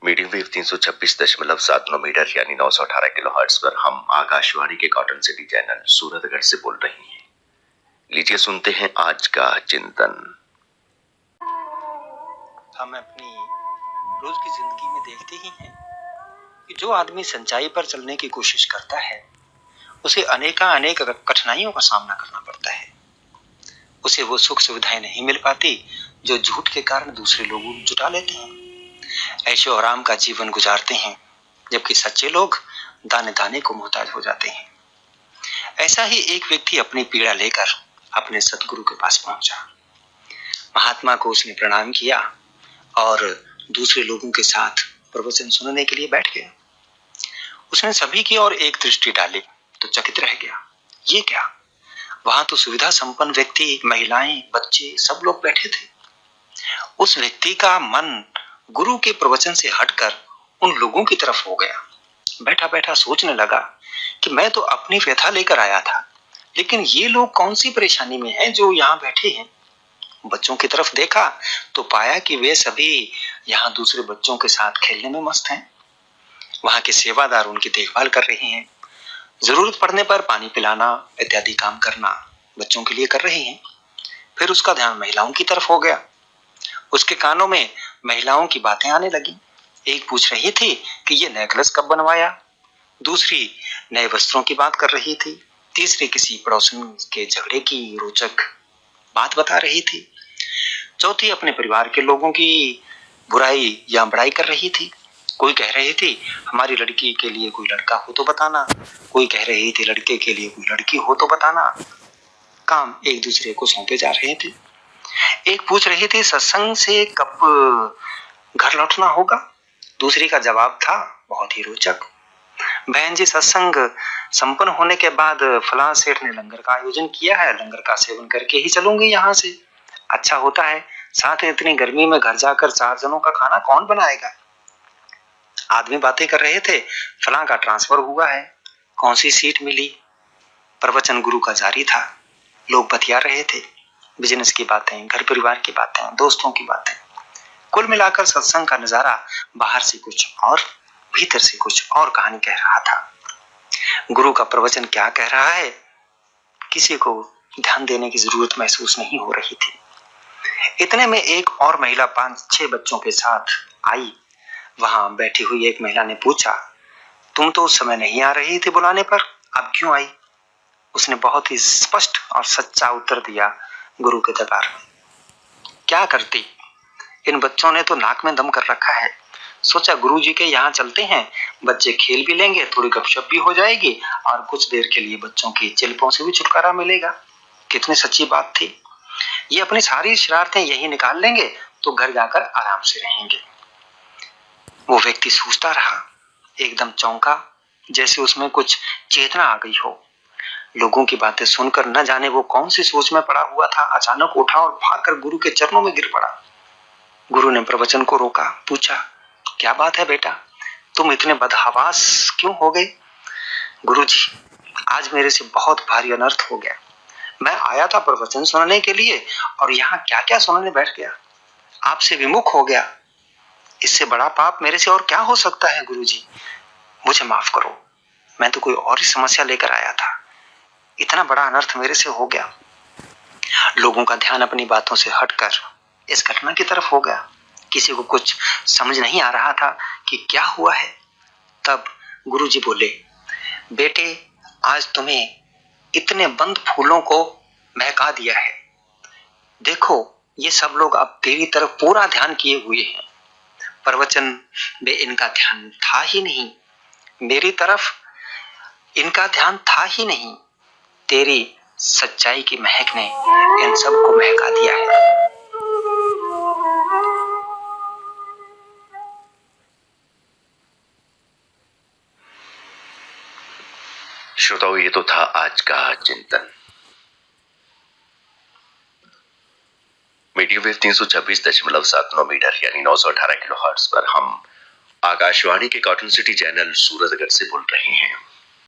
Medium wave 326.79 metre यानी 918 kilohertz पर हम आकाशवाणी के कॉटन सिटी चैनल सूरतगढ़ से बोल रहे हैं। लीजिए सुनते हैं आज का चिंतन। हम अपनी रोज की जिंदगी में देखते ही हैं कि जो आदमी सच्चाई पर चलने की कोशिश करता है उसे अनेक कठिनाइयों का सामना करना पड़ता है। उसे वो सुख सुविधाएं नहीं मिल पाती जो झूठ के कारण दूसरे लोग जुटा लेते हैं, ऐशो आराम का जीवन गुजारते हैं, जबकि सच्चे लोग दाने दाने को मोहताज हो जाते हैं। ऐसा ही एक व्यक्ति अपनी पीड़ा लेकर अपने सतगुरु के पास पहुंचा। महात्मा को उसने प्रणाम किया और दूसरे लोगों के साथ प्रवचन सुनने के लिए बैठ गया। उसने सभी की ओर एक दृष्टि डाली तो चकित रह गया। ये क्या? वहां तो सुविधा संपन्न व्यक्ति, महिलाएं, बच्चे सब लोग बैठे थे। उस व्यक्ति का मन गुरु के प्रवचन से हटकर उन लोगों की तरफ हो गया। बैठा बैठा सोचने लगा कि मैं तो अपनी व्यथा लेकर आया था, लेकिन ये लोग कौन सी परेशानी में हैं जो यहाँ बैठे हैं। बच्चों की तरफ देखा तो पाया कि वे सभी यहाँ दूसरे बच्चों के साथ खेलने में मस्त हैं। वहां के सेवादार उनकी देखभाल कर रहे हैं, जरूरत पड़ने पर पानी पिलाना इत्यादि काम करना बच्चों के लिए कर रहे हैं। फिर उसका ध्यान महिलाओं की तरफ हो गया। उसके कानों में महिलाओं की बातें आने लगी। एक पूछ रही थी कि ये नेकलेस कब बनवाया, दूसरी नए वस्त्रों की बात कर रही थी, तीसरी किसी पड़ोसन के झगड़े की रोचक बात बता रही थी, चौथी अपने परिवार के लोगों की बुराई या बड़ाई कर रही थी। कोई कह रही थी हमारी लड़की के लिए कोई लड़का हो तो बताना, कोई कह रही थी लड़के के लिए कोई लड़की हो तो बताना। काम एक दूसरे को सौंपे जा रहे थे। एक पूछ रही थी सत्संग से कब घर लौटना होगा, दूसरी का जवाब था बहुत ही रोचक, बहन जी सत्संग संपन्न होने के बाद फलां सेठ ने लंगर का आयोजन किया है, लंगर का सेवन करके ही चलूंगी यहाँ से। अच्छा होता है, साथ ही इतनी गर्मी में घर जाकर 4 जनों का खाना कौन बनाएगा। आदमी बातें कर रहे थे, फलां का ट्रांसफर हुआ है, कौन सी सीट मिली। प्रवचन गुरु का जारी था, लोग बतिया रहे थे, बिजनेस की बातें, घर परिवार की बातें, दोस्तों की बातें। कुल मिलाकर सत्संग का नजारा बाहर से कुछ और, भीतर से कुछ और कहानी कह रहा था। गुरु का प्रवचन क्या कह रहा है किसी को ध्यान देने की जरूरत महसूस नहीं हो रही थी। इतने में एक और महिला 5-6 बच्चों के साथ आई। वहां बैठी हुई एक महिला ने पूछा, तुम तो उस समय नहीं आ रही थी बुलाने पर, अब क्यों आई। उसने बहुत ही स्पष्ट और सच्चा उत्तर दिया, गुरु के दरबार में। क्या करती, इन बच्चों ने तो नाक में दम कर रखा है। सोचा गुरु जी के यहाँ चलते हैं, बच्चे खेल भी लेंगे, थोड़ी गपशप भी हो जाएगी और कुछ देर के लिए बच्चों की चिल्पों से भी छुटकारा मिलेगा। कितनी सच्ची बात थी। ये अपनी सारी शरारतें यही निकाल लेंगे तो घर जाकर आराम से रहेंगे। वो व्यक्ति सोचता रहा, एकदम चौंका, जैसे उसमें कुछ चेतना आ गई हो। लोगों की बातें सुनकर न जाने वो कौन सी सोच में पड़ा हुआ था, अचानक उठा और भागकर गुरु के चरणों में गिर पड़ा। गुरु ने प्रवचन को रोका, पूछा, क्या बात है बेटा, तुम इतने बदहवास क्यों हो गए। गुरु जी, आज मेरे से बहुत भारी अनर्थ हो गया। मैं आया था प्रवचन सुनने के लिए और यहाँ क्या क्या सुनने बैठ गया, आपसे विमुख हो गया। इससे बड़ा पाप मेरे से और क्या हो सकता है गुरु जी, मुझे माफ करो, मैं तो कोई और ही समस्या लेकर आया था, इतना बड़ा अनर्थ मेरे से हो गया। लोगों का ध्यान अपनी बातों से हटकर इस घटना की तरफ हो गया। किसी को कुछ समझ नहीं आ रहा था कि क्या हुआ है। तब गुरुजी बोले, बेटे आज तुम्हें इतने बंद फूलों को महका दिया है, देखो ये सब लोग अब तेरी तरफ पूरा ध्यान किए हुए हैं। प्रवचन में इनका ध्यान था ही नहीं, मेरी तरफ इनका ध्यान था ही नहीं, तेरी सच्चाई की महक ने इन सबको महका दिया है। श्रोताओं, ये तो था आज का चिंतन। मीडियम वेव 326.79 मीटर यानी 918 किलोहर्ट्ज पर हम आकाशवाणी के कॉटन सिटी चैनल सूरतगढ़ से बोल रहे हैं।